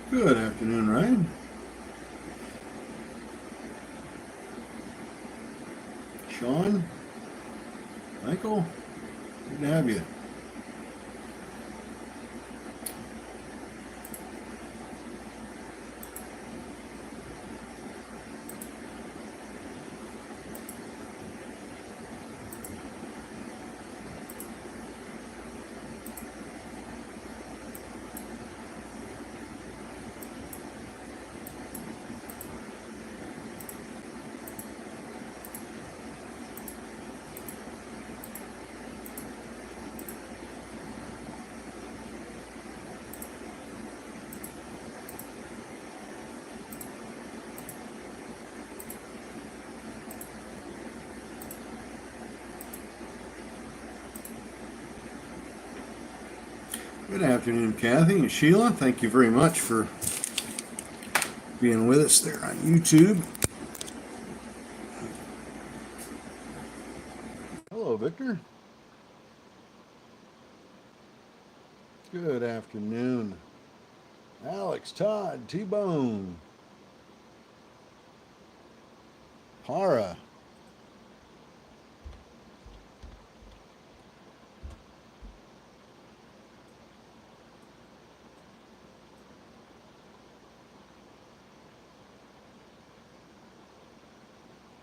Good afternoon, Ryan. Sean, Michael, good to have you. Good afternoon, Kathy and Sheila. Thank you very much for being with us there on YouTube. Hello, Victor. Good afternoon. Alex, Todd, T-Bone, Para.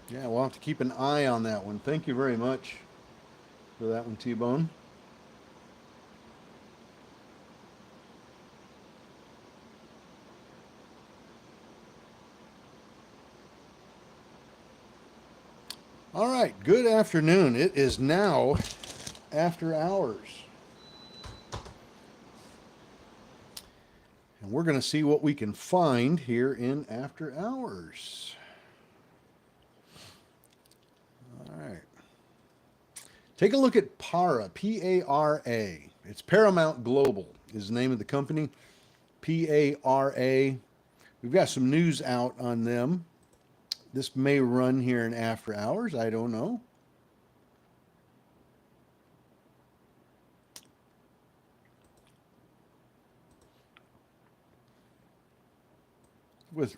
Yeah, we'll have to keep an eye on that one. Thank you very much for that one, T-Bone. All right, good afternoon. It is now after hours. And we're going to see what we can find here in after hours. All right. Take a look at Para, P-A-R-A. It's Paramount Global is the name of the company. P-A-R-A. We've got some news out on them. This may run here in after hours. I don't know.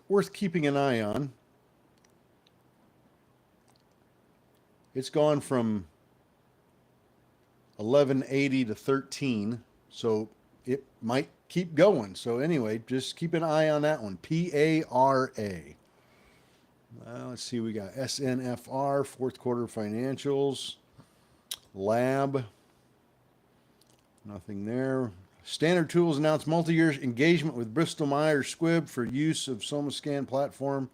Worth keeping an eye on. It's gone from 1180 to 13, so it might keep going. So anyway, just keep an eye on that one. P-A-R-A. Let's see, we got SNFR, fourth quarter financials, Lab, nothing there. Standard Tools announced multi-year engagement with Bristol Myers Squibb for use of SomaScan platform.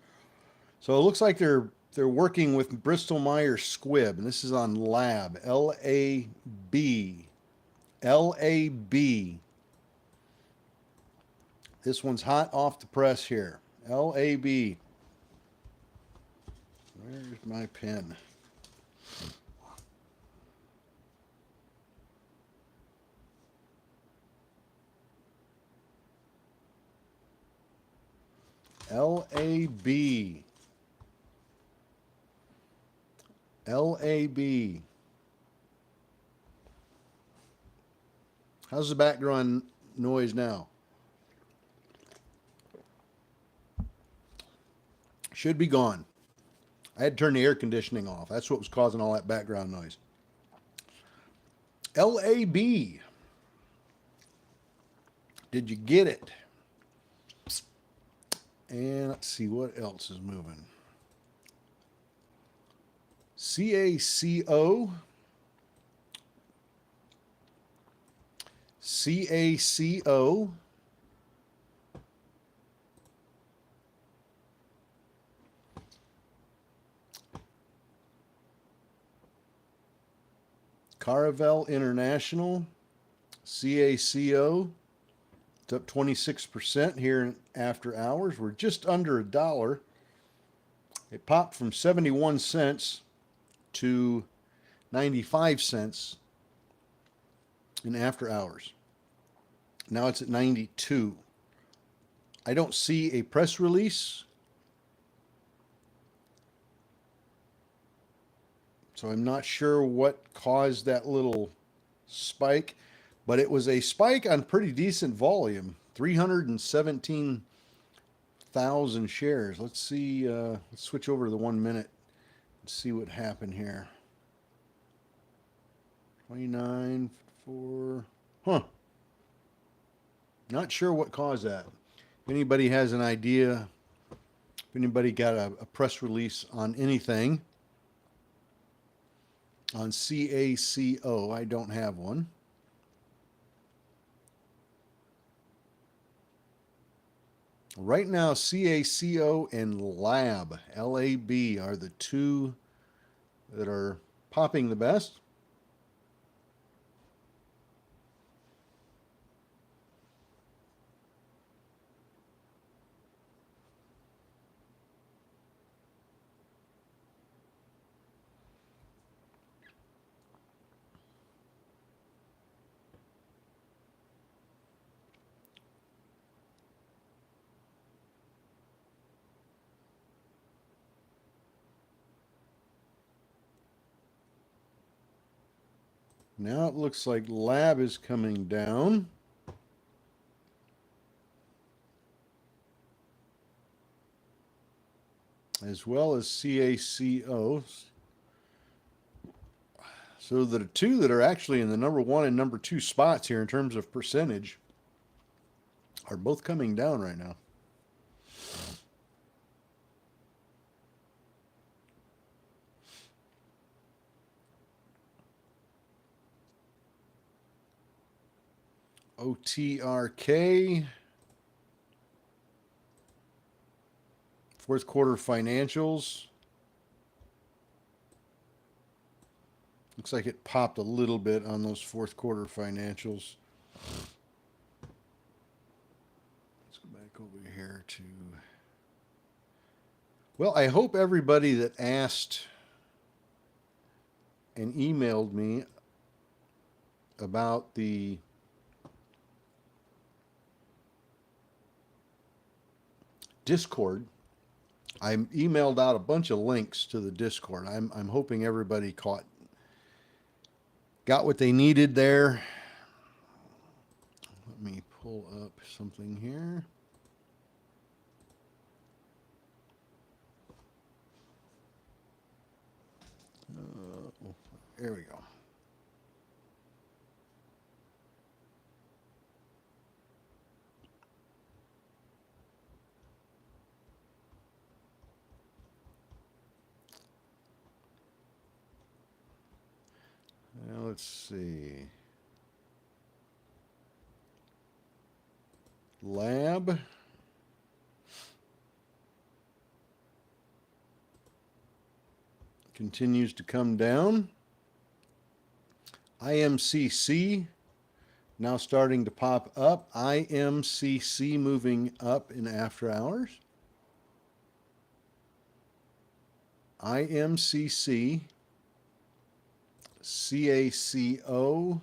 So it looks like they're working with Bristol Myers Squibb, and this is on Lab, L-A-B. L-A-B. This one's hot off the press here. L-A-B. Where's my pen? L-A-B. L-A-B. How's the background noise now? Should be gone. I had to turn the air conditioning off. That's what was causing all that background noise. LAB. Did you get it? And let's see what else is moving. CACO. CACO. Caravel International, CACO, it's up 26% here after hours. We're just under $1. It popped from 71 cents to 95 cents in after hours. Now it's at 92. I don't see a press release, so I'm not sure what caused that little spike, but it was a spike on pretty decent volume. 317,000 shares. Let's see. Let's switch over to the 1 minute and see what happened here. 29, 4. Huh. Not sure what caused that. If anybody has an idea, if anybody got a press release on anything on CACO, I don't have one. Right now, CACO and LAB, LAB, are the two that are popping the best. Now it looks like LAB is coming down. As well as CACO. So the two that are actually in the number 1 and number 2 spots here in terms of percentage are both coming down right now. OTRK, fourth quarter financials. Looks like it popped a little bit on those fourth quarter financials. Let's go back over here to. Well, I hope everybody that asked and emailed me about the Discord, I emailed out a bunch of links to the Discord. I'm hoping everybody got what they needed there. Let me pull up something here. There we go. Now let's see. LAB. Continues to come down. IMCC now starting to pop up. IMCC moving up in after hours. IMCC, CACO,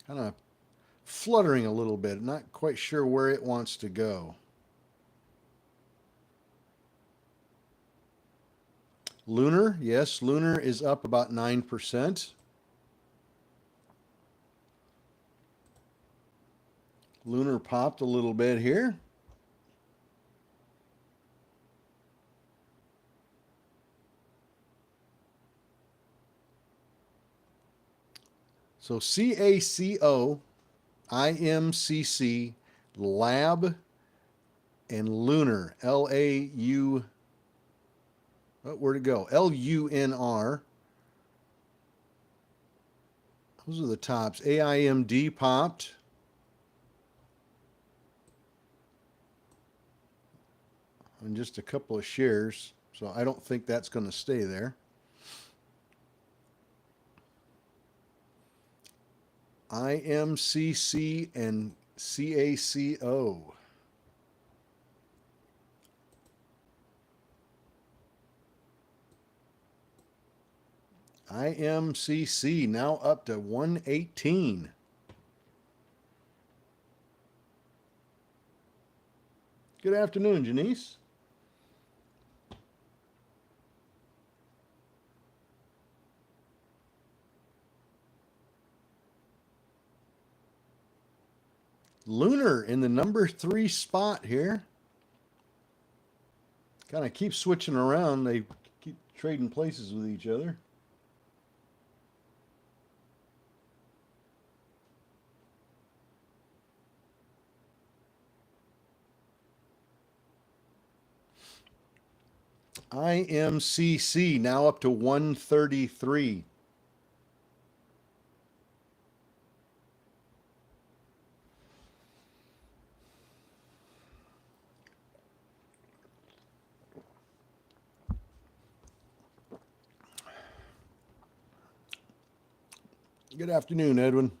kind of fluttering a little bit, not quite sure where it wants to go. Lunar, yes, Lunar is up about 9%. Lunar popped a little bit here. So CACO, IMCC, LAB, and Lunar, LAU. Oh, where'd it go? LUNR. Those are the tops. AIMD popped. And just a couple of shares. So I don't think that's going to stay there. IMCC and CACO. IMCC now up to 118. Good afternoon, Janice. Lunar in the number 3 spot here. Kind of keep switching around. They keep trading places with each other. IMCC now up to 133. Good afternoon, Edwin.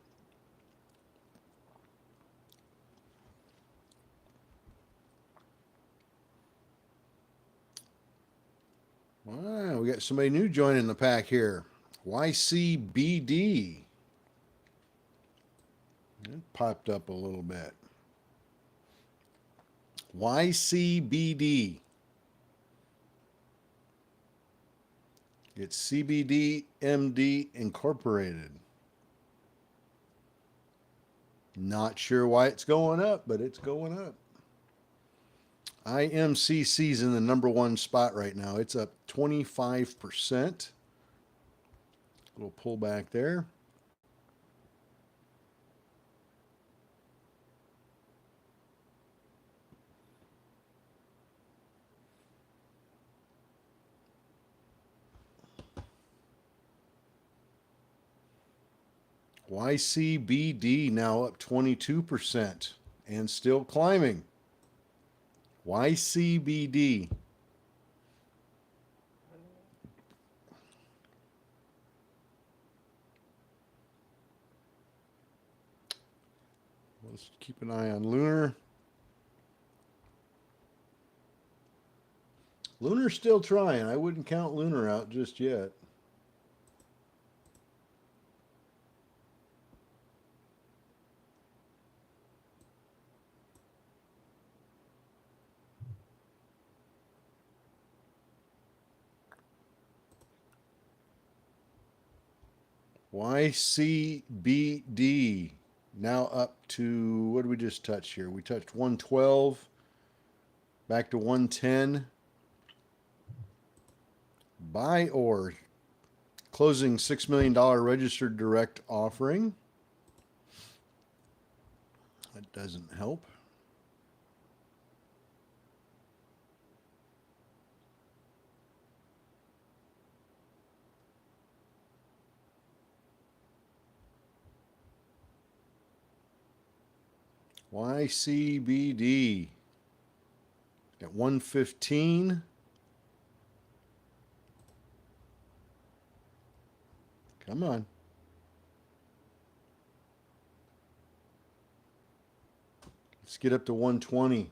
Wow, we got somebody new joining the pack here. YCBD. It popped up a little bit. YCBD. It's CBD MD Incorporated. Not sure why it's going up, but it's going up. IMCC's in the number 1 spot right now. It's up 25%. Little pullback there. YCBD now up 22% and still climbing. YCBD. Let's keep an eye on Lunar. Lunar's still trying. I wouldn't count Lunar out just yet. YCBD now up to, what did we just touch here? We touched 112, back to 110. Buy or closing $6 million registered direct offering. That doesn't help. YCBD at 115. Come on. Let's get up to 120.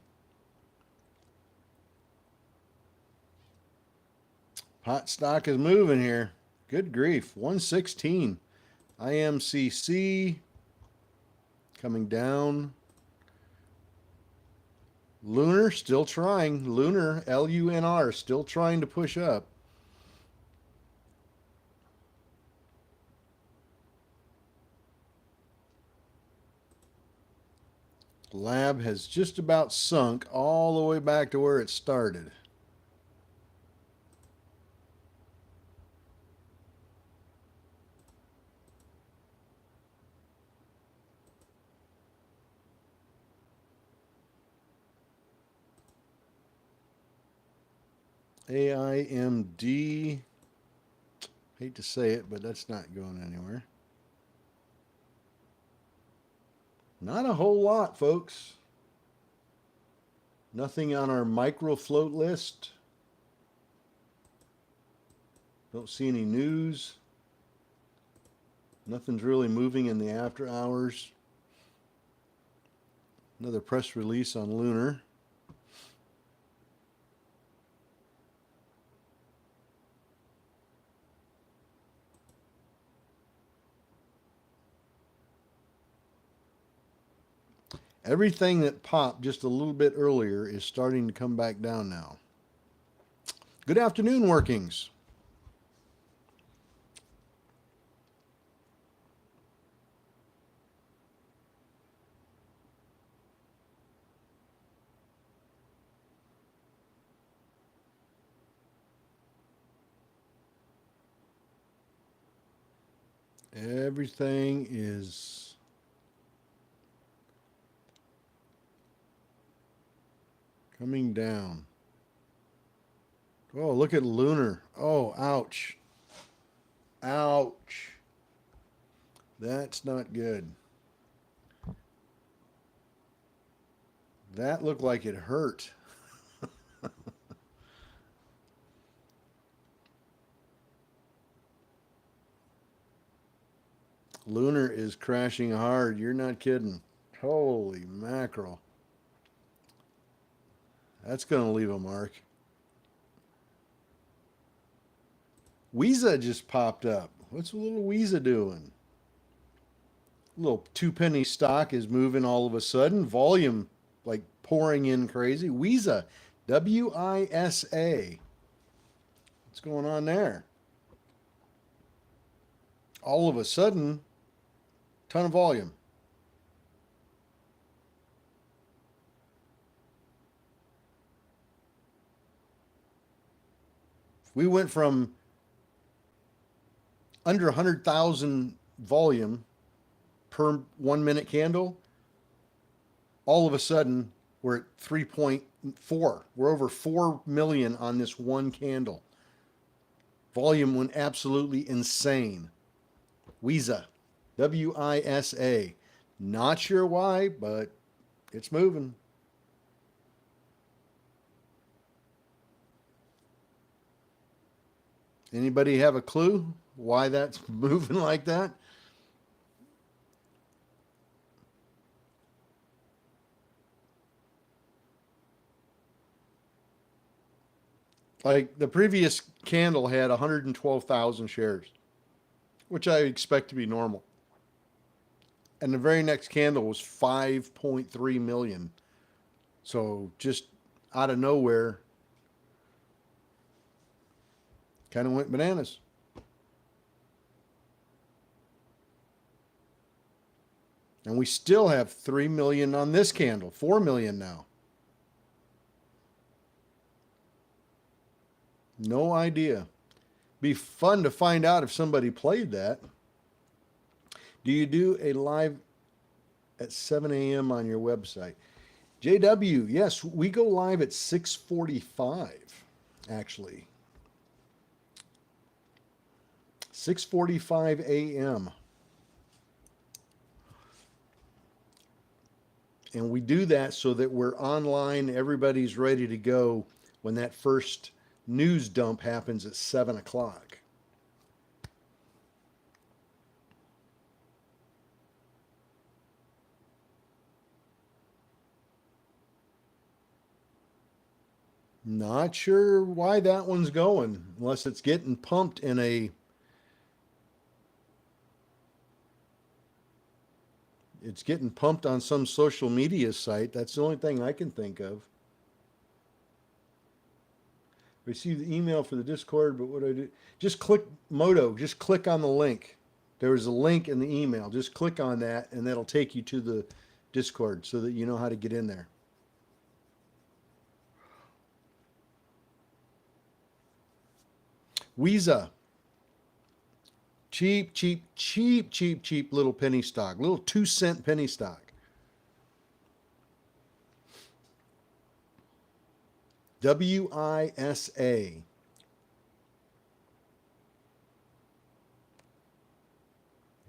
Hot stock is moving here. Good grief. 116. IMCC coming down. Lunar still trying. Lunar, LUNR, still trying to push up. Lab has just about sunk all the way back to where it started. AIMD, hate to say it, but that's not going anywhere. Not a whole lot, folks. Nothing on our micro float list. Don't see any news. Nothing's really moving in the after hours. Another press release on Lunar. Everything that popped just a little bit earlier is starting to come back down now. Good afternoon, Workings. Everything is coming down. Oh, look at Lunar. Oh, ouch. Ouch. That's not good. That looked like it hurt. Lunar is crashing hard. You're not kidding. Holy mackerel. That's going to leave a mark. Visa just popped up. What's a little Visa doing? A little 2 penny stock is moving all of a sudden. Volume like pouring in crazy. Visa, WISA. What's going on there? All of a sudden, ton of volume. We went from under 100,000 volume per 1 minute candle. All of a sudden, we're at 3.4. We're over 4 million on this one candle. Volume went absolutely insane. Visa, WISA. Not sure why, but it's moving. Anybody have a clue why that's moving like that? Like the previous candle had 112,000 shares, which I expect to be normal. And the very next candle was 5.3 million. So just out of nowhere, kind of went bananas. And we still have 3 million on this candle, 4 million now. No idea. Be fun to find out if somebody played that. Do you do a live at 7 a.m. on your website? JW, yes, we go live at 6:45 actually. 6:45 a.m. And we do that so that we're online, everybody's ready to go when that first news dump happens at 7 o'clock. Not sure why that one's going, unless it's getting pumped in a. It's getting pumped on some social media site. That's the only thing I can think of. Receive the email for the Discord, but what do I do? Just click Moto. Just click on the link. There is a link in the email. Just click on that, and that'll take you to the Discord so that you know how to get in there. Visa. Cheap, cheap, cheap, cheap, cheap little penny stock. Little 2 cent penny stock. WISA.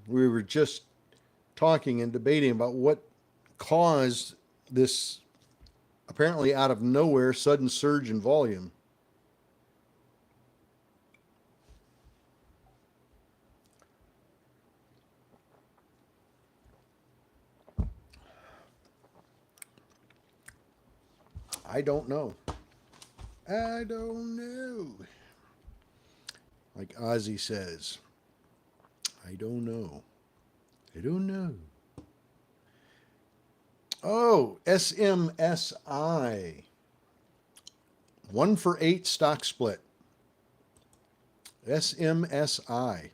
We were just talking and debating about what caused this apparently out of nowhere sudden surge in volume. I don't know. I don't know. Like Ozzy says, I don't know. I don't know. Oh, SMSI. 1-for-8 stock split. SMSI.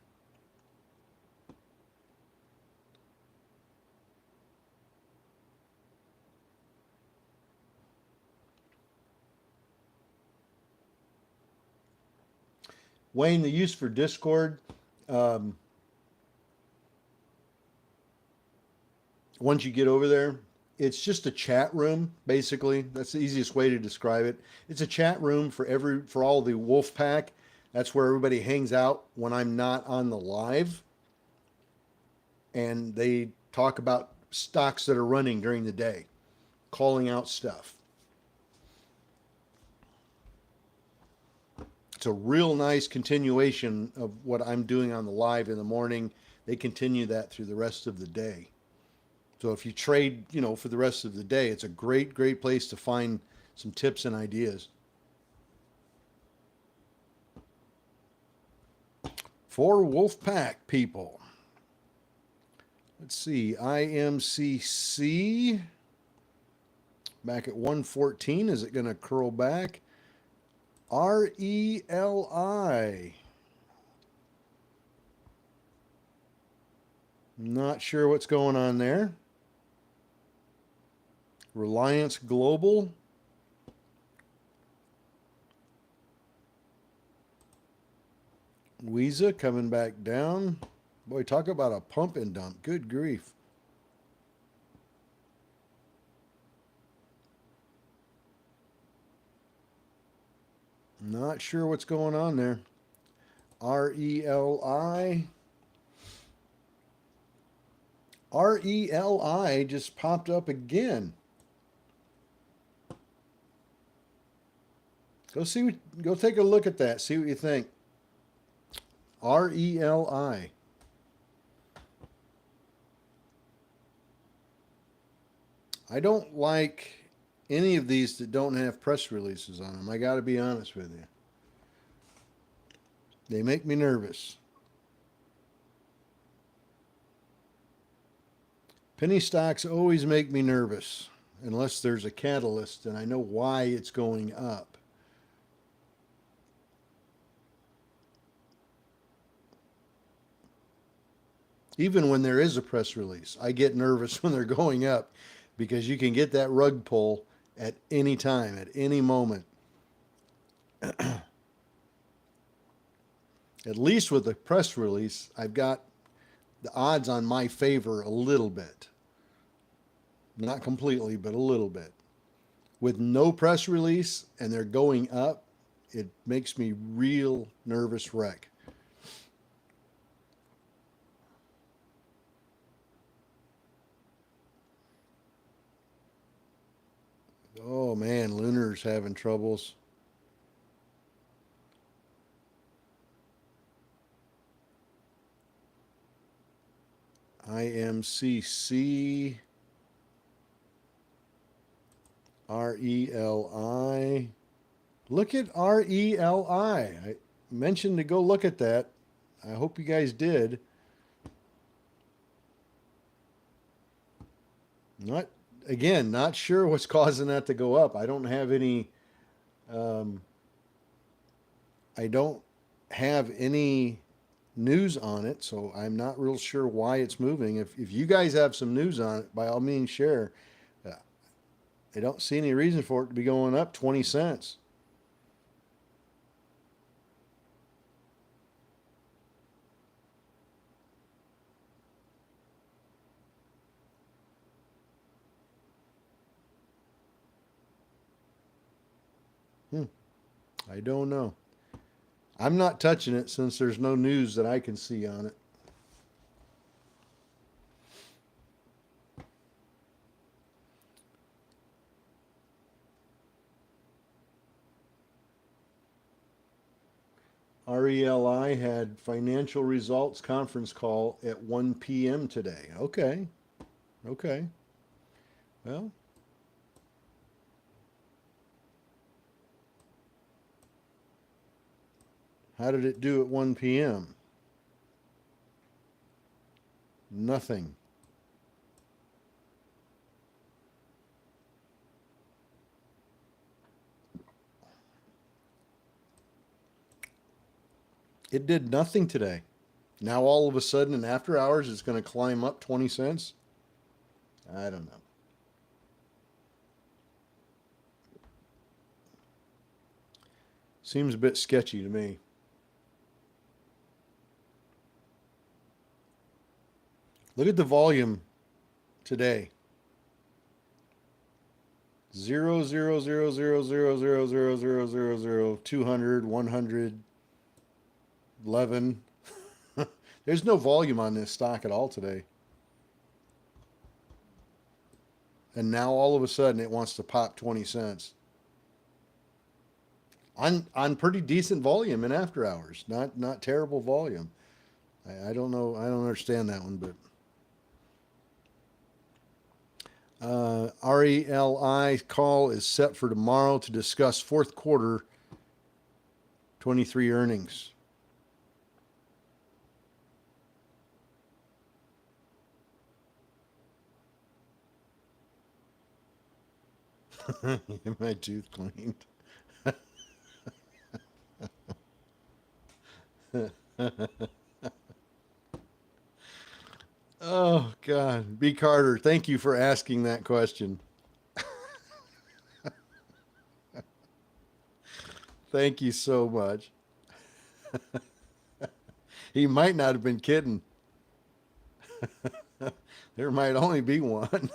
Wayne, the use for Discord, once you get over there, it's just a chat room, basically. That's the easiest way to describe it. It's a chat room for all the wolf pack. That's where everybody hangs out when I'm not on the live, and they talk about stocks that are running during the day, calling out stuff. It's a real nice continuation of what I'm doing on the live in the morning. They continue that through the rest of the day. So if you trade, for the rest of the day, it's a great, great place to find some tips and ideas. For Wolfpack people, let's see, IMCC back at 114. Is it going to curl back? RELI. Not sure what's going on there. Reliance Global. Visa coming back down. Boy, talk about a pump and dump. Good grief. Not sure what's going on there. RELI. RELI just popped up again. Go take a look at that. See what you think. RELI. I don't like any of these that don't have press releases on them. I got to be honest with you. They make me nervous. Penny stocks always make me nervous unless there's a catalyst and I know why it's going up. Even when there is a press release, I get nervous when they're going up because you can get that rug pull at any time, at any moment. At least with the press release, I've got the odds on my favor a little bit. Not completely, but a little bit. With no press release and they're going up, it makes me real nervous wreck. Oh man, Lunar's having troubles. IMCC, RELI. Look at RELI. I mentioned to go look at that. I hope you guys did. Not sure what's causing that to go up. I don't have any news on it, so I'm not real sure why it's moving. If you guys have some news on it, by all means share. I don't see any reason for it to be going up 20 cents. I don't know. I'm not touching it since there's no news that I can see on it. RELI had financial results conference call at 1 p.m. today. Okay. Well, how did it do at 1 p.m.? Nothing. It did nothing today. Now all of a sudden in after hours it's going to climb up 20 cents? I don't know. Seems a bit sketchy to me. Look at the volume today. 0, 200, 100, 11. There's no volume on this stock at all today. And now all of a sudden it wants to pop 20 cents. On pretty decent volume in after hours. Not terrible volume. I don't know. I don't understand that one, but RELI call is set for tomorrow to discuss fourth quarter 23 earnings. Get my tooth cleaned. Oh God, B. Carter, thank you for asking that question. Thank you so much. He might not have been kidding. There might only be one.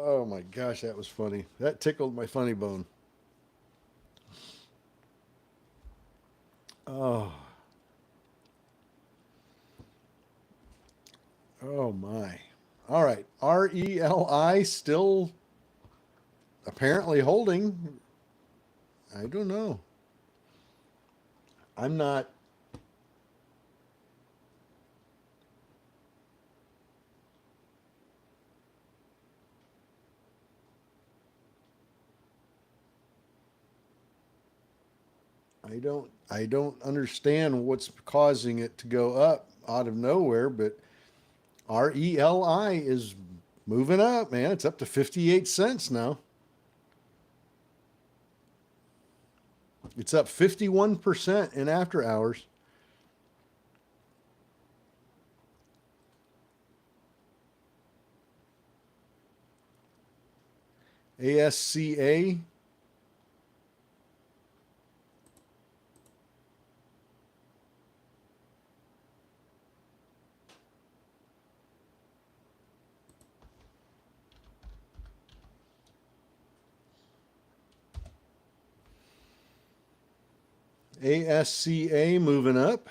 Oh my gosh, that was funny. That tickled my funny bone. Oh, oh my. All right, RELI still apparently holding. I don't know. I'm not. I don't understand what's causing it to go up out of nowhere, but RELI is moving up, man. It's up to 58 cents now. It's up 51% in after hours. ASCA. ASCA moving up.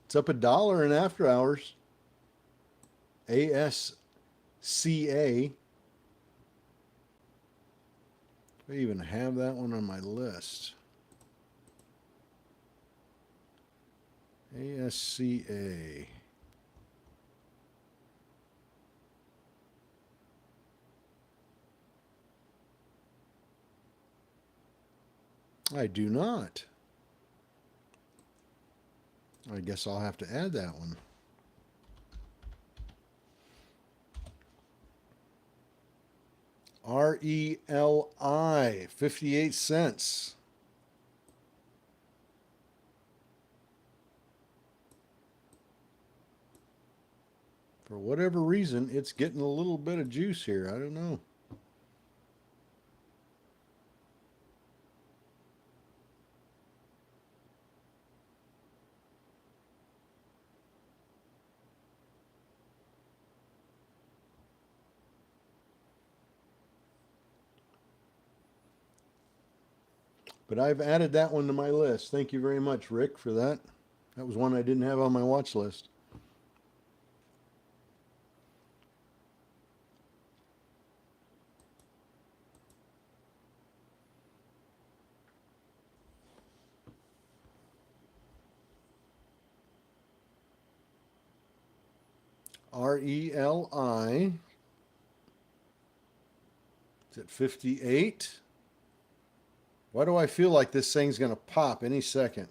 It's up $1 in after hours. ASCA. I even have that one on my list. ASCA. I do not. I guess I'll have to add that one. RELI, 58 cents. For whatever reason, it's getting a little bit of juice here. I don't know. But I've added that one to my list. Thank you very much, Rick, for that. That was one I didn't have on my watch list. RELI. It's at 58. Why do I feel like this thing's going to pop any second?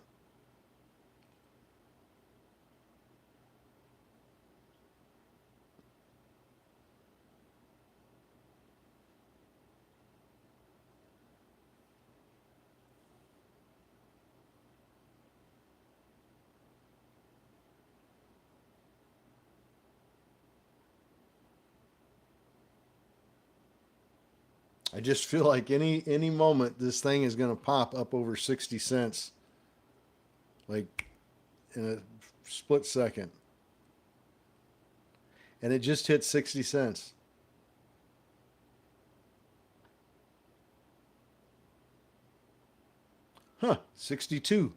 I just feel like any moment this thing is going to pop up over 60 cents, like in a split second. And it just hit 60 cents. Huh, 62.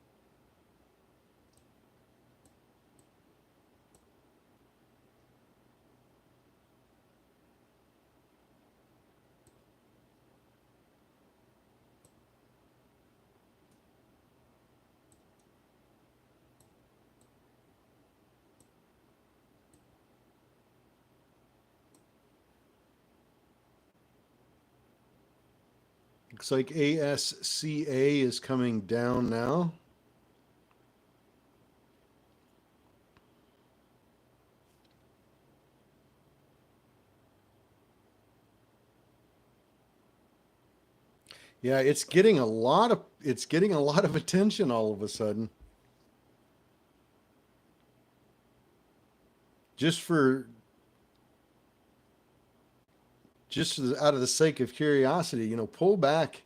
Looks like ASCA is coming down now. Yeah, it's getting a lot of attention all of a sudden. Just for just out of the sake of curiosity, pull back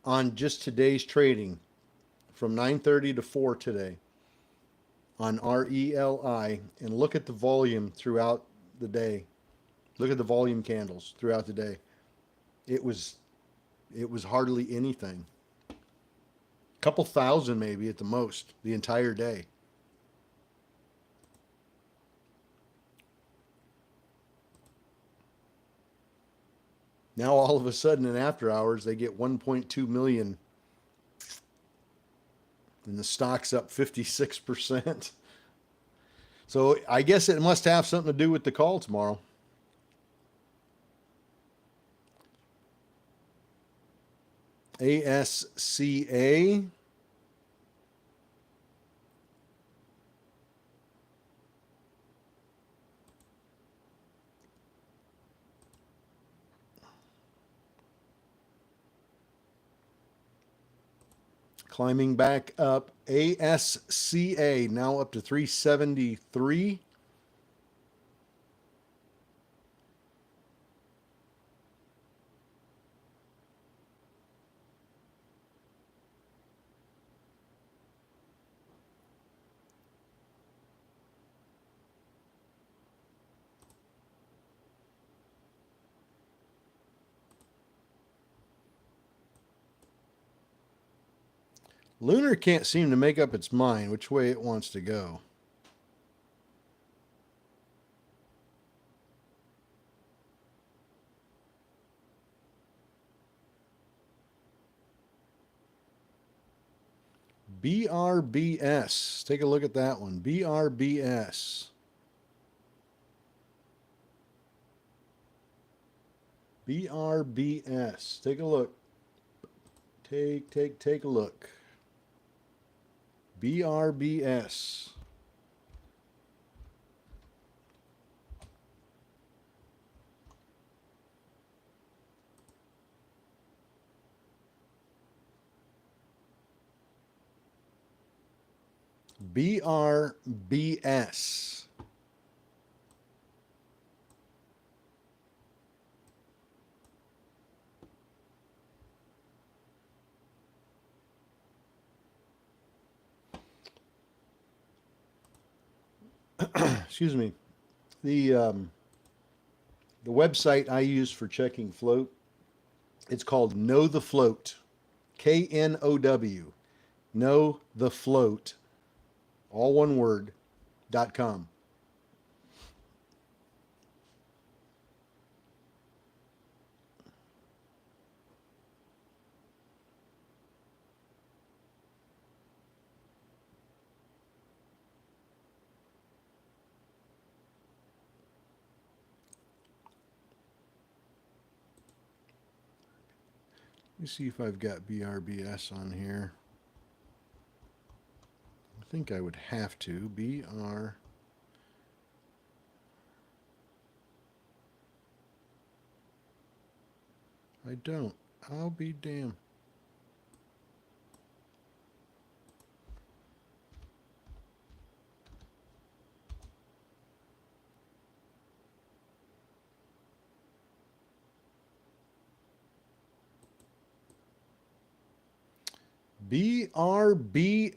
on just today's trading from 9:30 to 4 today on RELI and look at the volume throughout the day. Look at the volume candles throughout the day. It was hardly anything. A couple thousand maybe at the most the entire day. Now all of a sudden in after hours they get 1.2 million and the stock's up 56%. So I guess it must have something to do with the call tomorrow. ASCA. Climbing back up. ASCA now up to 373. Lunar can't seem to make up its mind which way it wants to go. BRBS. Take a look at that one. BRBS. BRBS. Take a look. Take a look. BRBS. BRBS. Excuse me. The website I use for checking float, it's called Know the Float. KNOW. Know the Float. All one word. .com. Let me see if I've got BRBS on here. I think I would have to. BR. I don't. I'll be damned. BRBS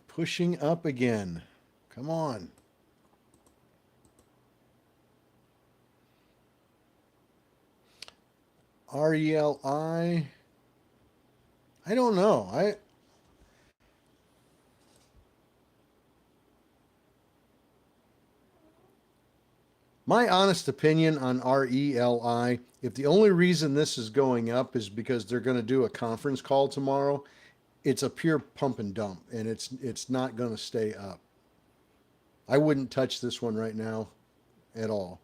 pushing up again. Come on. RELI. I don't know. My honest opinion on RELI, if the only reason this is going up is because they're going to do a conference call tomorrow, it's a pure pump and dump, and it's not going to stay up. I wouldn't touch this one right now at all.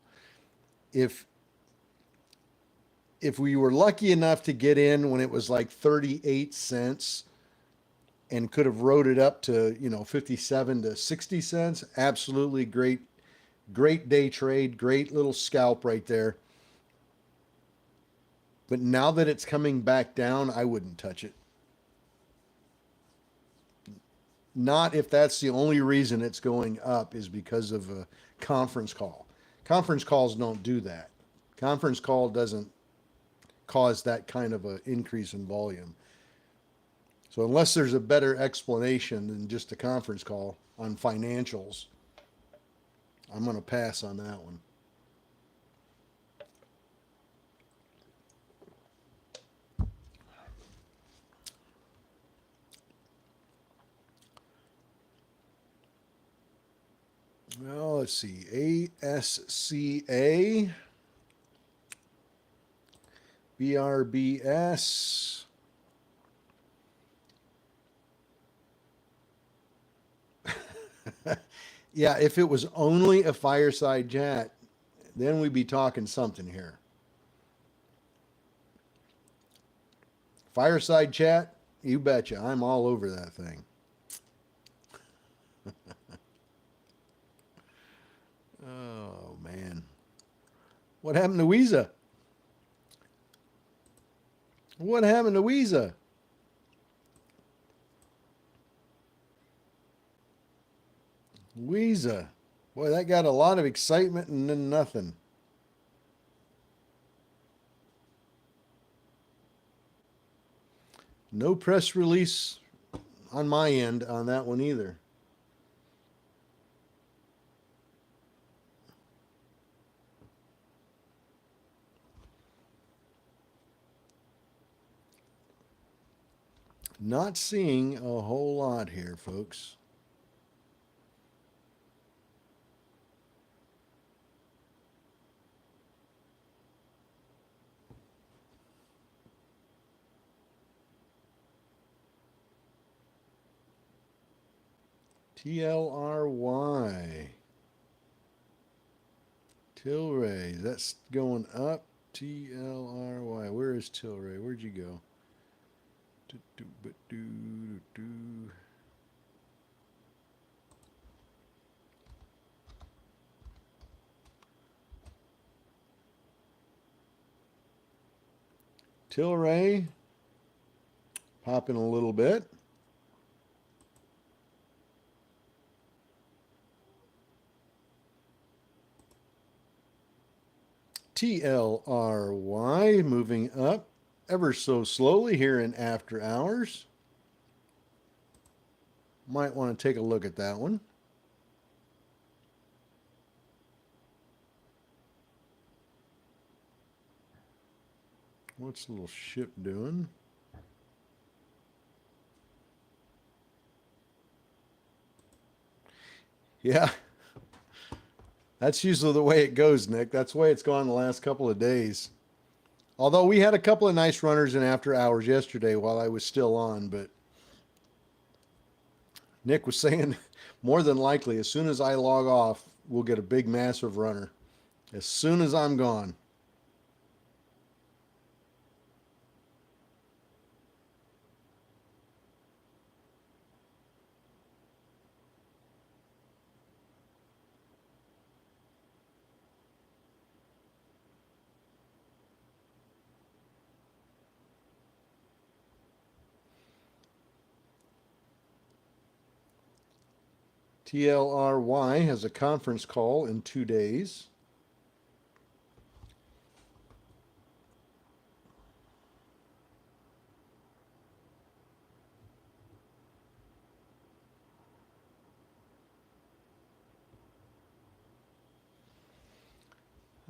If we were lucky enough to get in when it was like 38 cents and could have rode it up to, 57 to 60 cents, absolutely great day trade, great little scalp right there. But now that it's coming back down, I wouldn't touch it. Not if that's the only reason it's going up is because of a conference call. Conference calls don't do that. Conference call doesn't cause that kind of an increase in volume. So unless there's a better explanation than just a conference call on financials, I'm going to pass on that one. Well, let's see. ASCA, BRBS. Yeah, if it was only a fireside chat, then we'd be talking something here. Fireside chat, you betcha. I'm all over that thing. Oh, man. What happened to Visa? What happened to Visa? Visa. Boy, that got a lot of excitement and then nothing. No press release on my end on that one either. Not seeing a whole lot here, folks. TLRY. Tilray. That's going up. TLRY. Where is Tilray? Where'd you go? Tilray. Popping a little bit. TLRY moving up ever so slowly here in after hours. Might want to take a look at that one. What's the little ship doing? Yeah. That's usually the way it goes, Nick. That's the way it's gone the last couple of days. Although we had a couple of nice runners in after hours yesterday while I was still on, but Nick was saying more than likely as soon as I log off, we'll get a big, massive runner. As soon as I'm gone. TLRY has a conference call in 2 days.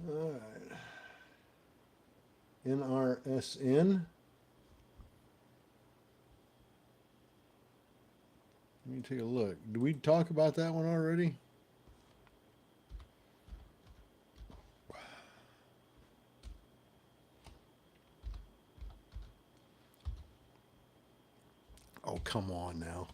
All right. NRSN. Let me take a look. Did we talk about that one already? Oh, come on now.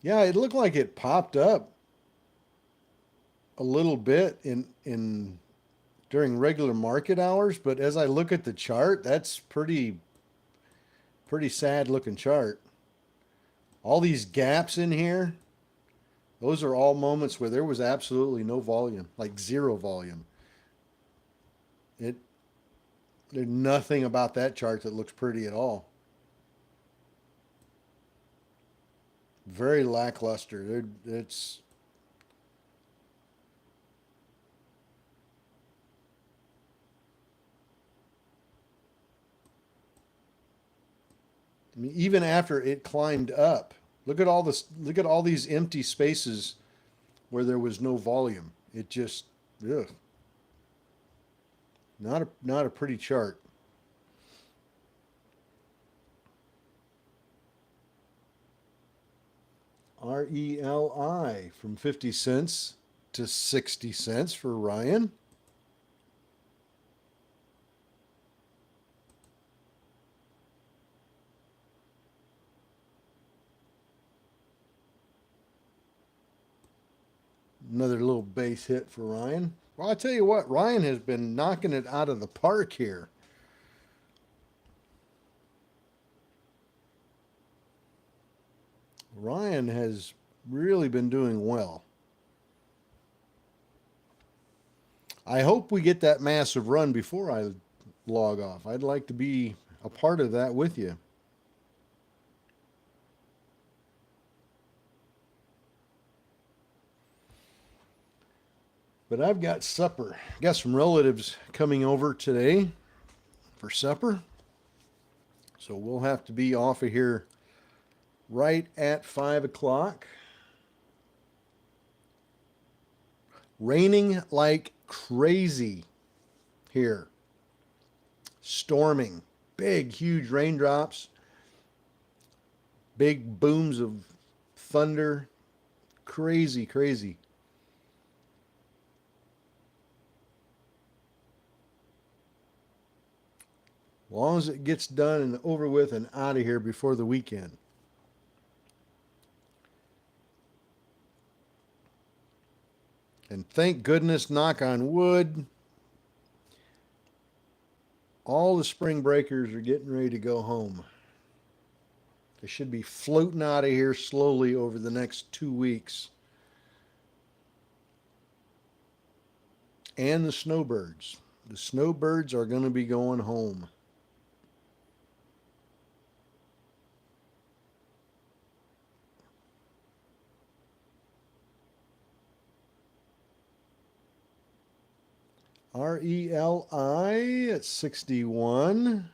Yeah, it looked like it popped up a little bit in during regular market hours, but as I look at the chart, that's pretty sad looking chart. All these gaps in here, those are all moments where there was absolutely no volume, like zero volume. It There's nothing about that chart that looks pretty at all. Very lackluster. It's I mean, even after it climbed up, look at all this. Look at all these empty spaces where there was no volume. It just, ugh, not a pretty chart. RELI from 50 cents to 60 cents for Ryan. Another little base hit for Ryan. Well, I tell you what, Ryan has been knocking it out of the park here. Ryan has really been doing well. I hope we get that massive run before I log off. I'd like to be a part of that with you. But I've got supper. Got some relatives coming over today for supper. So we'll have to be off of here right at 5 o'clock. Raining like crazy here. Storming. Big, huge raindrops. Big booms of thunder. Crazy, crazy. As long as it gets done and over with and out of here before the weekend. And thank goodness, knock on wood, all the spring breakers are getting ready to go home. They should be floating out of here slowly over the next 2 weeks. And the snowbirds. The snowbirds are going to be going home. RELI at 61.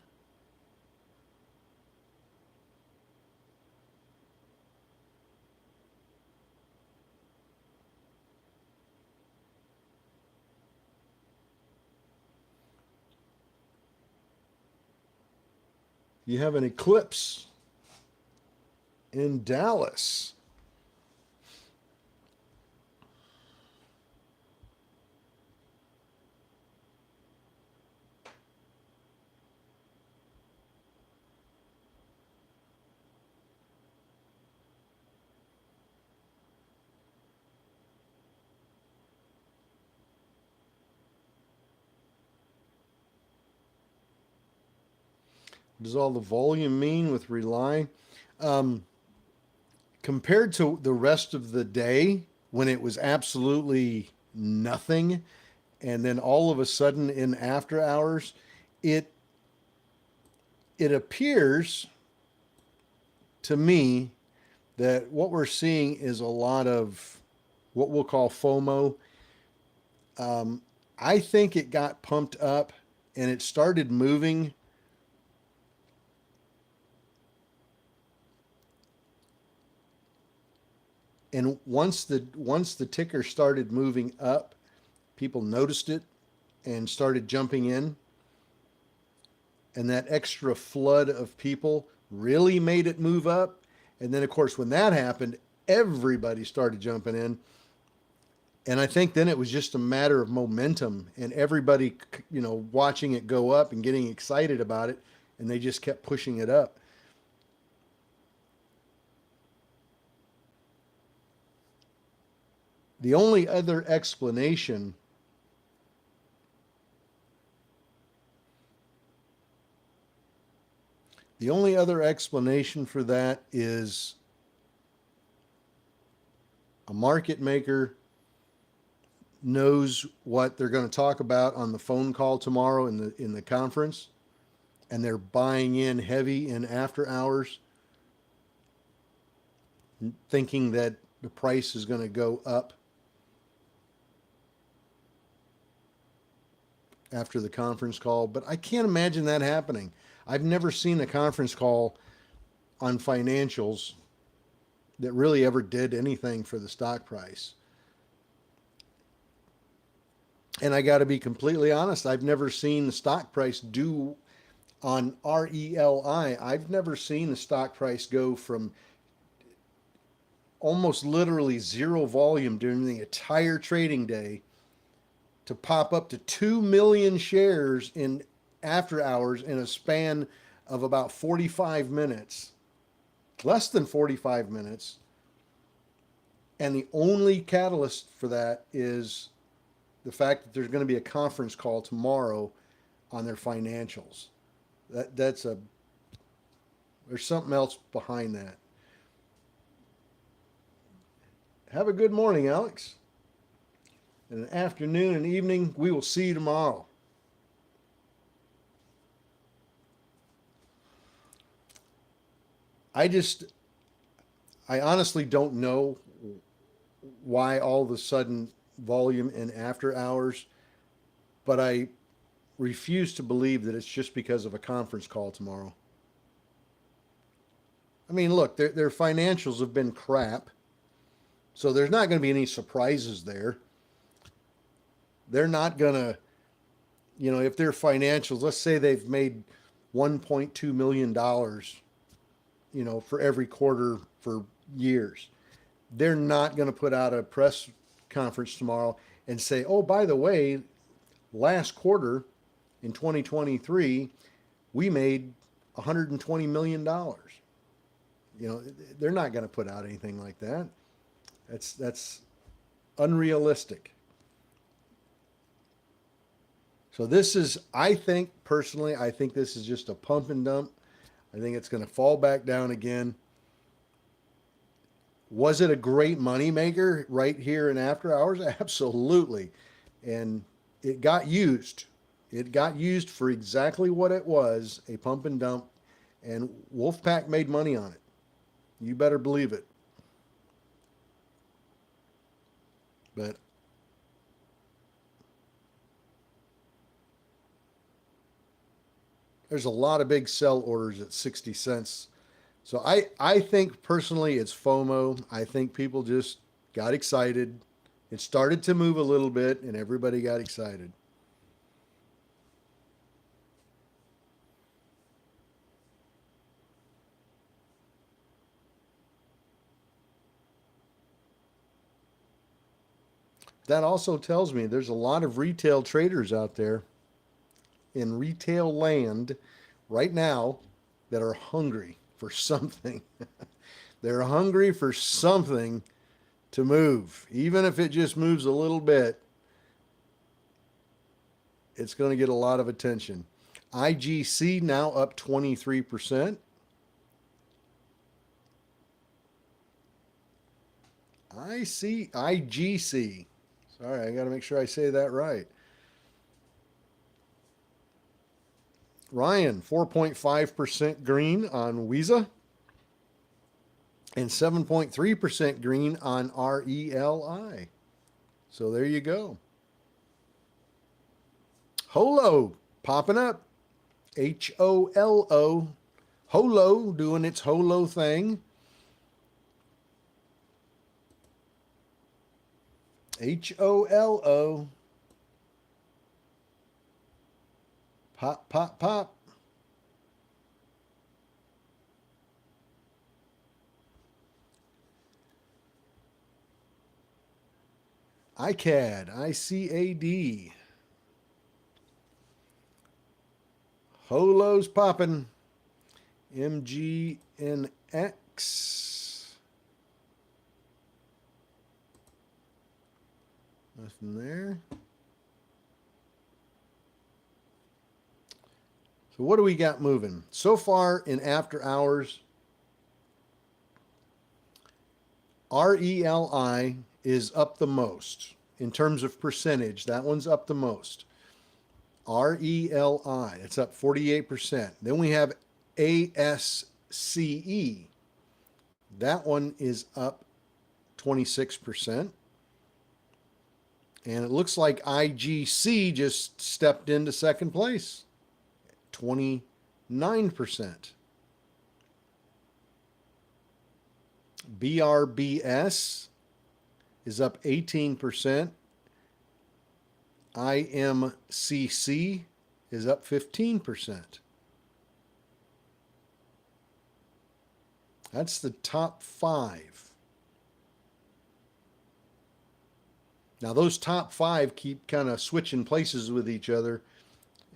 You have an eclipse in Dallas. What does all the volume mean with rely? Um, Compared to the rest of the day when it was absolutely nothing, and then all of a sudden in after hours, it it appears to me that what we're seeing is a lot of what we'll call FOMO. I think it got pumped up and it started moving And once the ticker started moving up, people noticed it and started jumping in. And that extra flood of people really made it move up. And then, of course, when that happened, everybody started jumping in. And I think then it was just a matter of momentum and everybody, watching it go up and getting excited about it. And they just kept pushing it up. The only other explanation for that is a market maker knows what they're going to talk about on the phone call tomorrow in the conference, and they're buying in heavy in after hours, thinking that the price is going to go up after the conference call. But I can't imagine that happening. I've never seen a conference call on financials that really ever did anything for the stock price. And I got to be completely honest, I've never seen the stock price do on RELI. I've never seen the stock price go from almost literally zero volume during the entire trading day to pop up to 2 million shares in after hours in a span of about 45 minutes, less than 45 minutes. And the only catalyst for that is the fact that there's going to be a conference call tomorrow on their financials. There's something else behind that. Have a good morning, Alex. And an afternoon and evening. We will see you tomorrow. I honestly don't know why all of a sudden volume in after hours, but I refuse to believe that it's just because of a conference call tomorrow. I mean, look, their financials have been crap, so there's not going to be any surprises there. They're not going to, if their financials, let's say they've made $1.2 million, for every quarter for years. They're not going to put out a press conference tomorrow and say, oh, by the way, last quarter in 2023, we made $120 million. They're not going to put out anything like that. That's unrealistic. So this is, I think this is just a pump and dump. I think it's going to fall back down again. Was it a great moneymaker right here in after hours? Absolutely. And it got used. It got used for exactly what it was, a pump and dump. And Wolfpack made money on it. You better believe it. But there's a lot of big sell orders at 60 cents. So I think personally it's FOMO. I think people just got excited. It started to move a little bit and everybody got excited. That also tells me there's a lot of retail traders out there in retail land right now that are hungry for something. They're hungry for something to move. Even if it just moves a little bit, it's going to get a lot of attention. IGC now up 23%. IGC. Sorry, I got to make sure I say that right. Ryan, 4.5% green on Visa and 7.3% green on RELI. So there you go. Holo popping up. HOLO. Holo doing its holo thing. HOLO. Pop, pop, pop. ICAD, ICAD. Holo's popping. MGNX. Nothing there. So what do we got moving? So far in after hours, RELI is up the most in terms of percentage. That one's up the most. RELI, it's up 48%. Then we have ASCE. That one is up 26%. And it looks like IGC just stepped into second place, 29%. BRBS is up 18%. IMCC is up 15%. That's the top 5. Now those top 5 keep kind of switching places with each other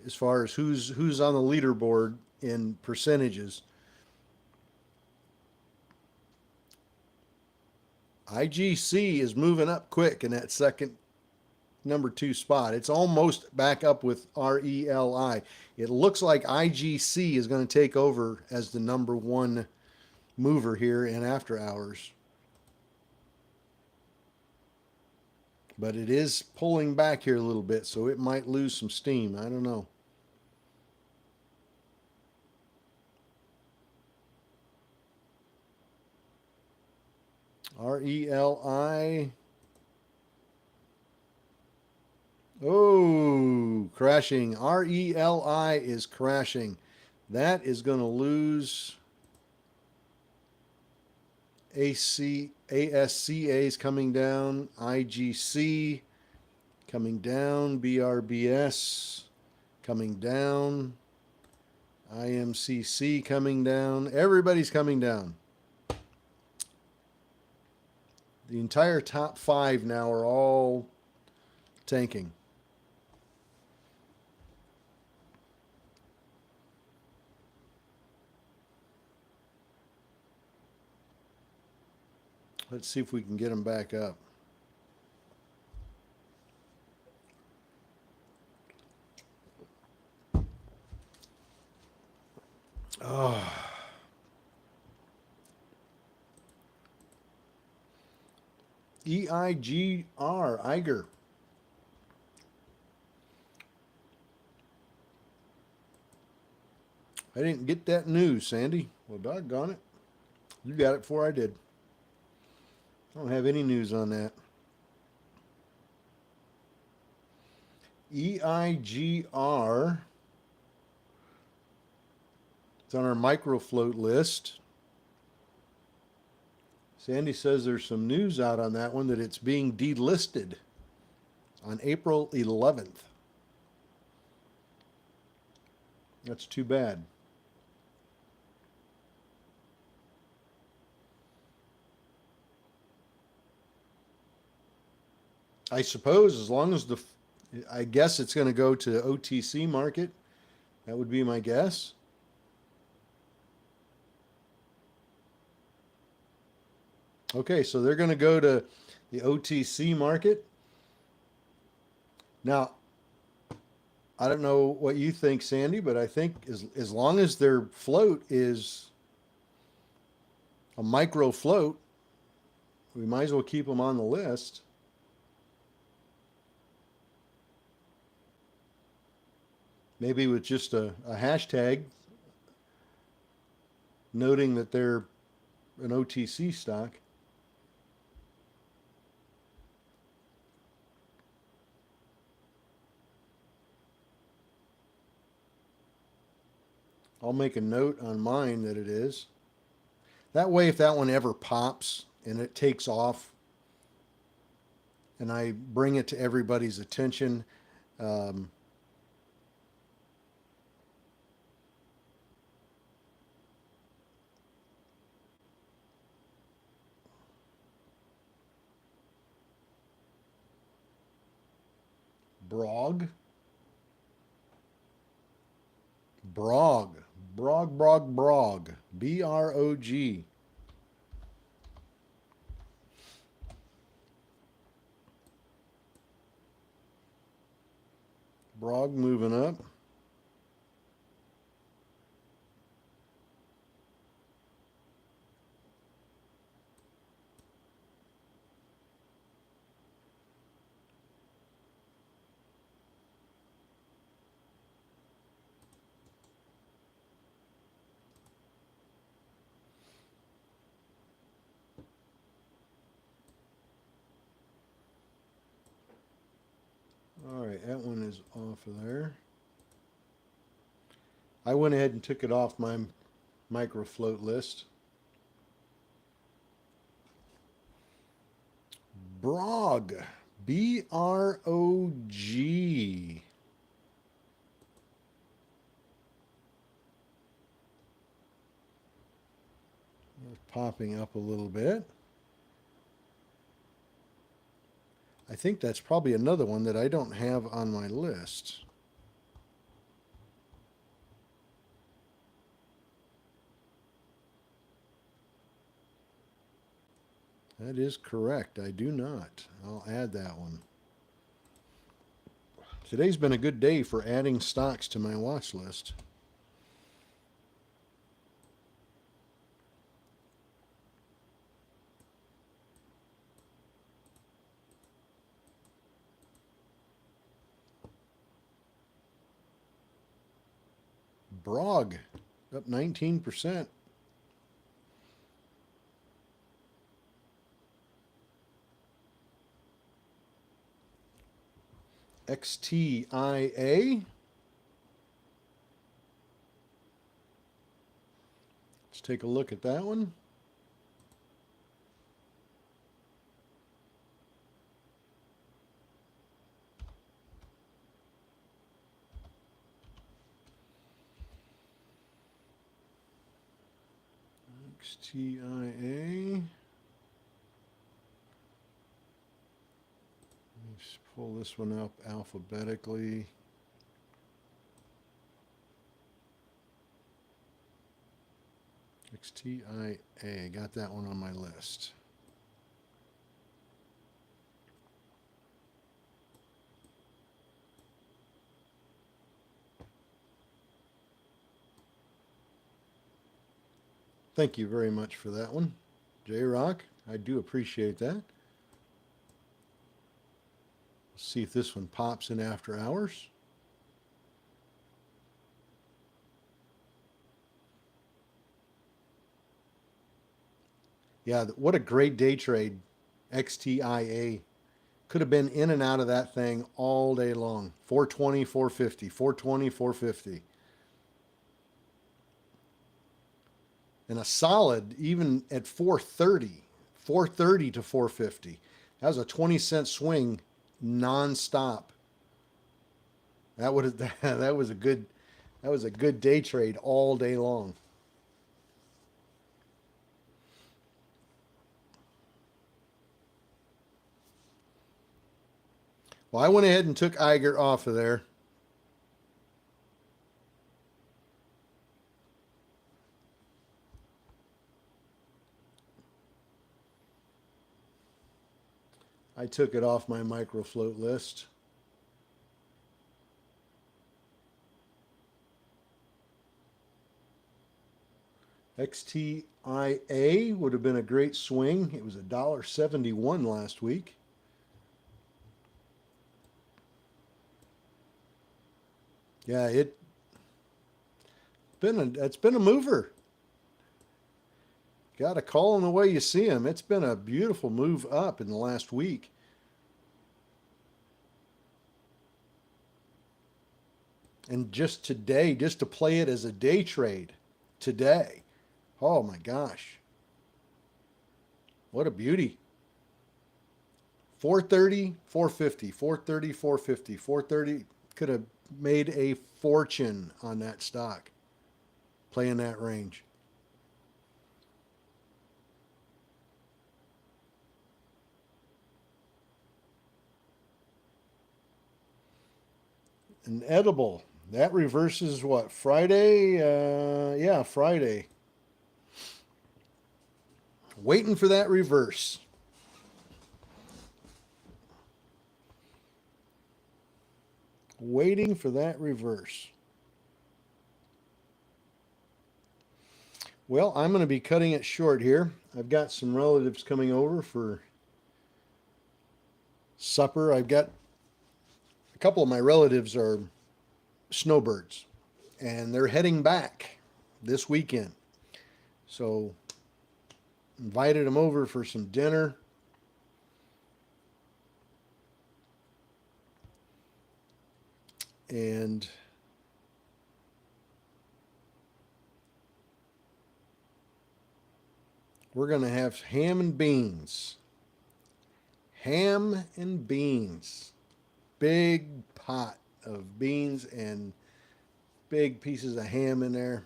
as far as who's on the leaderboard in percentages. IGC is moving up quick in that second number 2 spot. It's almost back up with RELI. It looks like IGC is going to take over as the number 1 mover here in after hours. But it is pulling back here a little bit, so it might lose some steam. I don't know. RELI. Oh, crashing. RELI is crashing. That is going to lose. ASCA is coming down. IGC coming down. BRBS coming down. IMCC coming down. Everybody's coming down. The entire top 5 now are all tanking. Let's see if we can get them back up. Oh. EIGR, Eiger. I didn't get that news, Sandy. Well, doggone it. You got it before I did. I don't have any news on that. EIGR. It's on our microfloat list. Sandy says there's some news out on that one that it's being delisted on April 11th. That's too bad. I suppose as long as I guess it's going to go to OTC market. That would be my guess. Okay, so they're going to go to the OTC market. Now, I don't know what you think, Sandy, but I think as long as their float is a micro float, we might as well keep them on the list. Maybe with just a hashtag noting that they're an OTC stock. I'll make a note on mine that it is. That way, if that one ever pops and it takes off and I bring it to everybody's attention. Um, Brog, Brog, Brog, BROG. Brog moving up. All right, that one is off of there. I went ahead and took it off my micro float list. Brog, BROG. It's popping up a little bit. I think that's probably another one that I don't have on my list. That is correct. I do not. I'll add that one. Today's been a good day for adding stocks to my watch list. Brog, up 19%. XTIA. Let's take a look at that one. XTIA. Let's pull this one up alphabetically. XTIA, got that one on my list. Thank you very much for that one, J-Rock. I do appreciate that. Let's see if this one pops in after hours. Yeah, what a great day trade. XTIA. Could have been in and out of that thing all day long. 420, 450, 420, 450. And a solid even at 430, 430 to 450. That was a 20-cent swing nonstop. That would that was a good day trade all day long. Well, I went ahead and took Iger off of there. I took it off my micro float list. XTIA would have been a great swing. It was $1.71 last week. Yeah, it's been a mover. Got to call them the way you see them. It's been a beautiful move up in the last week. And just today, just to play it as a day trade today. Oh my gosh. What a beauty. 430, 450, 430, 450, 430. Could have made a fortune on that stock playing that range. An edible. That reverses what? Friday? Yeah, Friday. Waiting for that reverse. Waiting for that reverse. Well, I'm going to be cutting it short here. I've got some relatives coming over for supper. I've got a couple of my relatives are snowbirds, and they're heading back this weekend. So invited them over for some dinner. And we're going to have ham and beans. Ham and beans. Big pot of beans and big pieces of ham in there.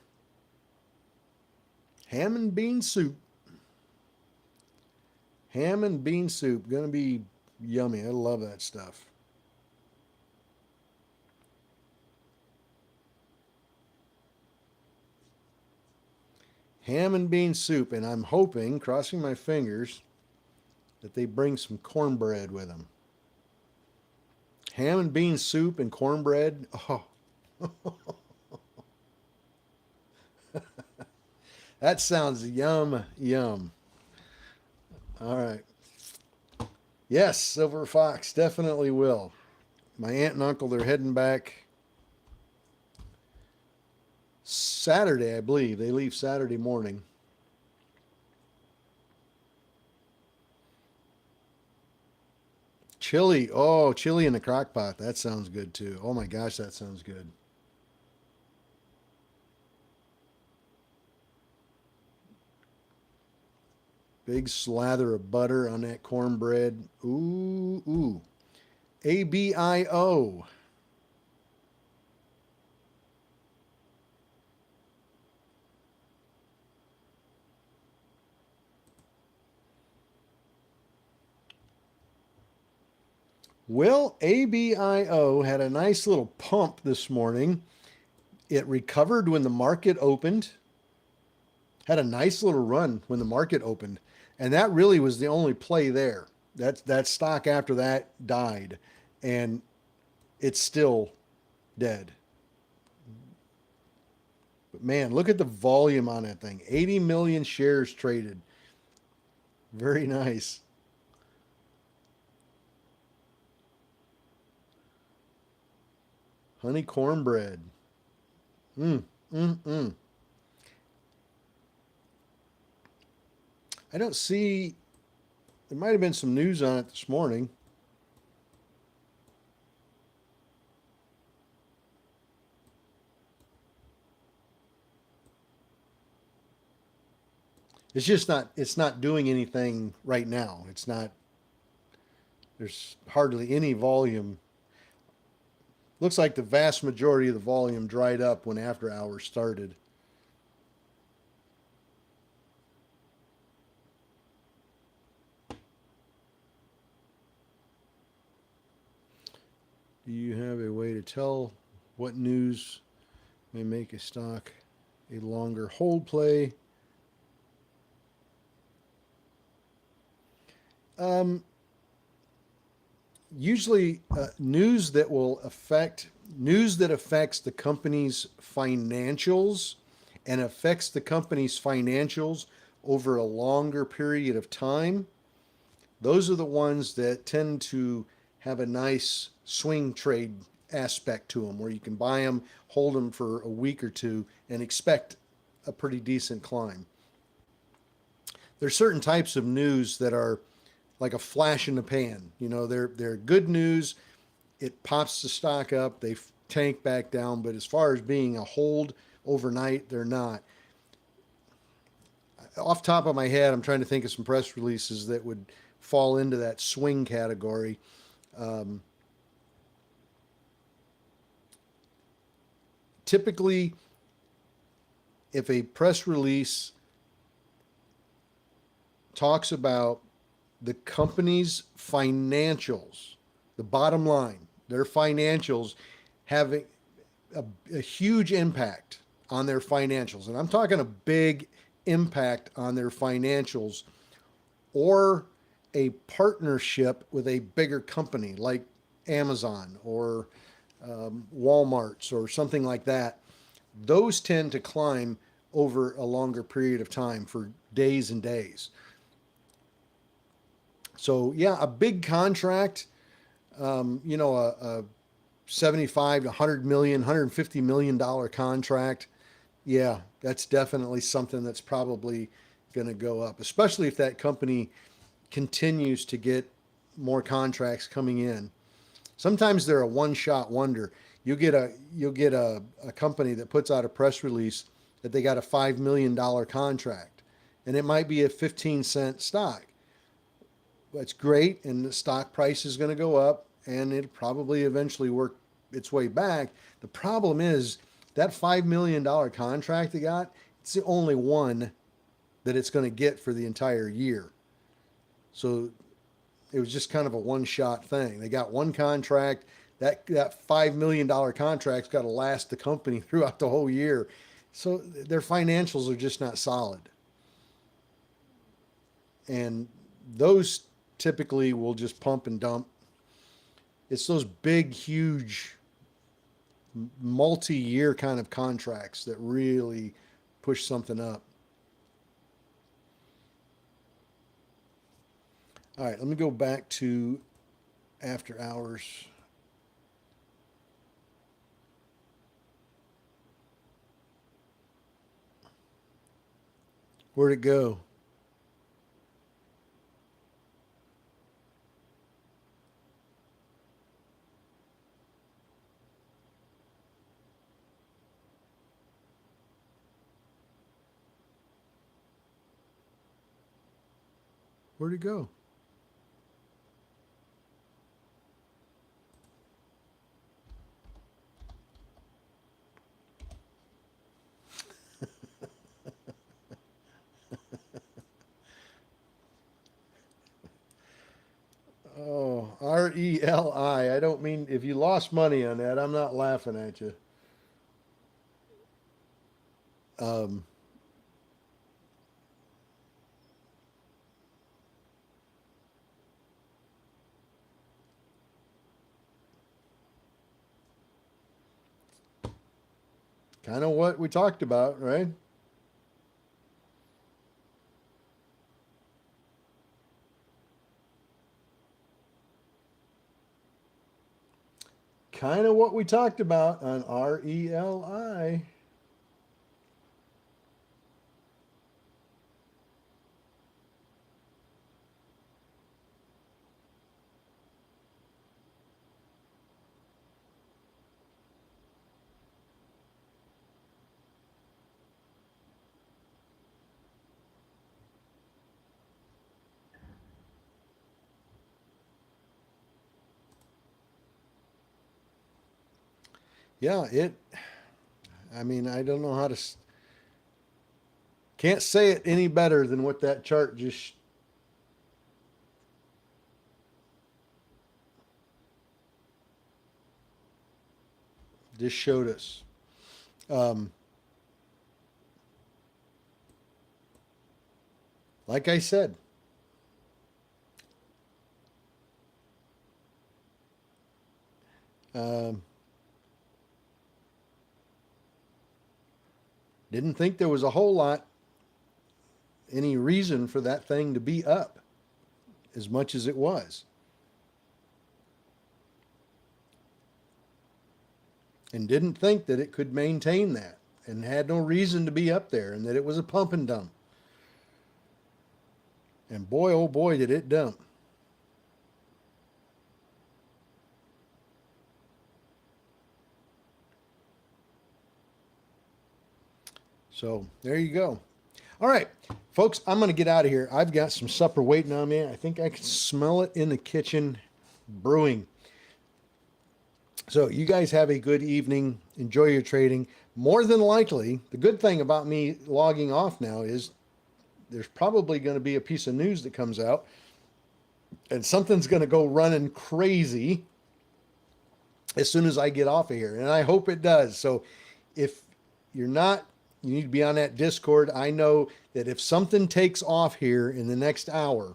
Ham and bean soup. Ham and bean soup. Going to be yummy. I love that stuff. Ham and bean soup, and I'm hoping, crossing my fingers, that they bring some cornbread with them. Ham and bean soup and cornbread. Oh. That sounds yum, yum. All right. Yes, Silver Fox definitely will. My aunt and uncle, they're heading back Saturday, I believe. They leave Saturday morning. Chili. Oh, chili in the crock pot. That sounds good too. Oh my gosh, that sounds good. Big slather of butter on that cornbread. Ooh, ooh. ABIO. Well, ABIO had a nice little pump this morning. It recovered when the market opened, had a nice little run when the market opened, and that really was the only play there. That stock after that died, and it's still dead. But man, look at the volume on that thing. 80 million shares traded. Very nice. Honey cornbread. Mm, mm, mm. I don't see, there might have been some news on it this morning. It's not doing anything right now. It's not, there's hardly any volume. Looks like the vast majority of the volume dried up when after hours started. Do you have a way to tell what news may make a stock a longer hold play? Usually news that affects the company's financials and affects the company's financials over a longer period of time, those are the ones that tend to have a nice swing trade aspect to them, where you can buy them, hold them for a week or two, and expect a pretty decent climb. There's certain types of news that are like a flash in the pan. You know, they're good news. It pops the stock up. They tank back down. But as far as being a hold overnight, they're not. Off top of my head, I'm trying to think of some press releases that would fall into that swing category. Um, Typically, if a press release talks about the company's financials, the bottom line, their financials having a huge impact on their financials, and I'm talking a big impact on their financials, or a partnership with a bigger company like Amazon or Walmart's or something like that, those tend to climb over a longer period of time for days and days. So yeah, a big contract, a 75 to 100 million, 150 million dollar contract. Yeah, that's definitely something that's probably going to go up, especially if that company continues to get more contracts coming in. Sometimes they're a one-shot wonder. You'll get a company that puts out a press release that they got a $5 million contract, and it might be a 15-cent stock. That's great, and the stock price is going to go up, and it'll probably eventually work its way back. The problem is that $5 million contract they got, it's the only one that it's going to get for the entire year. So it was just kind of a one shot thing. They got one contract. That $5 million contract's got to last the company throughout the whole year. So their financials are just not solid. And those typically will just pump and dump. It's those big, huge, multi year kind of contracts that really push something up. All right, let me go back to after hours. Where'd it go? Where'd it go? Oh, RELI. I don't mean if you lost money on that, I'm not laughing at you. Um, Kind of what we talked about, right? Kind of what we talked about on RELI. Yeah, I mean, I don't know how to, can't say it any better than what that chart just showed us. Um, like I said, um, didn't think there was a whole lot, any reason for that thing to be up as much as it was. And didn't think that it could maintain that and had no reason to be up there and that it was a pump and dump. And boy, oh boy, did it dump. So there you go. All right, folks, I'm going to get out of here. I've got some supper waiting on me. I think I can smell it in the kitchen brewing. So you guys have a good evening. Enjoy your trading. More than likely, the good thing about me logging off now is there's probably going to be a piece of news that comes out and something's going to go running crazy as soon as I get off of here. And I hope it does. So if you're not, you need to be on that Discord. I know that if something takes off here in the next hour,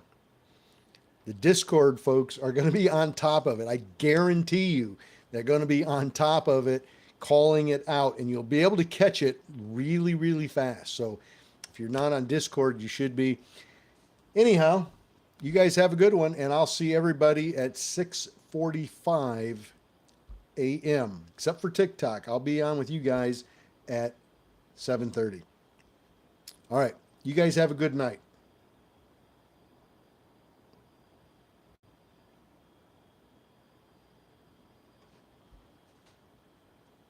the Discord folks are going to be on top of it. I guarantee you they're going to be on top of it, calling it out, and you'll be able to catch it really, really fast. So if you're not on Discord, you should be. Anyhow, you guys have a good one, and I'll see everybody at 6:45 a.m. Except for TikTok. I'll be on with you guys at 7:30. All right. You guys have a good night.